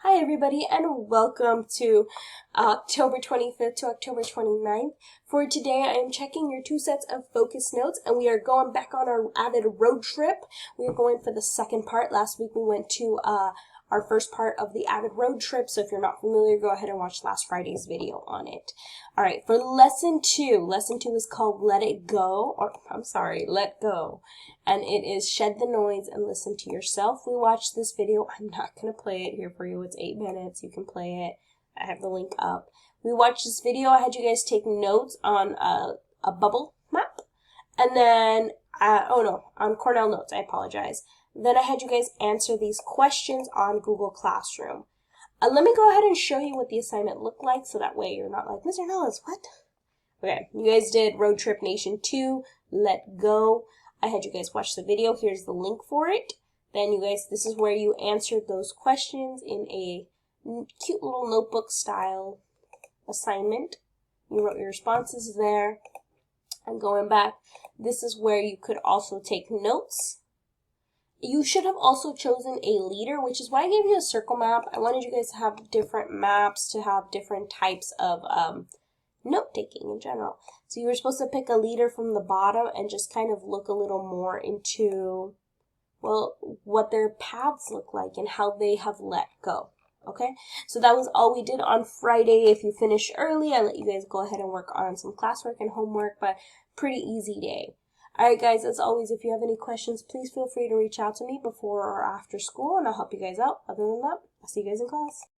Hi everybody and welcome to October 25th to October 29th. For today I am checking your 2 sets of focus notes and we are going back on our Avid road trip. We are going for the second part. Last week we went to our first part of the Avid road trip, so if you're not familiar, go ahead and watch last Friday's video on it. Alright, for lesson 2 is called Let Go. And it is shed the noise and listen to yourself. We watched this video. I'm not going to play it here for you. It's 8 minutes. You can play it. I have the link up. We watched this video. I had you guys take notes on a bubble map. And then, on Cornell Notes. I apologize. Then I had you guys answer these questions on Google Classroom. Let me go ahead and show you what the assignment looked like so that way you're not like, Mr. Nellis, what? Okay, you guys did Road Trip Nation 2, Let Go. I had you guys watch the video. Here's the link for it. Then you guys, this is where you answered those questions in a cute little notebook style assignment. You wrote your responses there. And going back, this is where you could also take notes. You should have also chosen a leader, which is why I gave you a circle map. I wanted you guys to have different maps, to have different types of note-taking in general. So you were supposed to pick a leader from the bottom and just kind of look a little more into, well, what their paths look like and how they have let go. Okay, so that was all we did on Friday. If you finished early, I let you guys go ahead and work on some classwork and homework, but pretty easy day. Alright guys, as always, if you have any questions, please feel free to reach out to me before or after school, and I'll help you guys out. Other than that, I'll see you guys in class.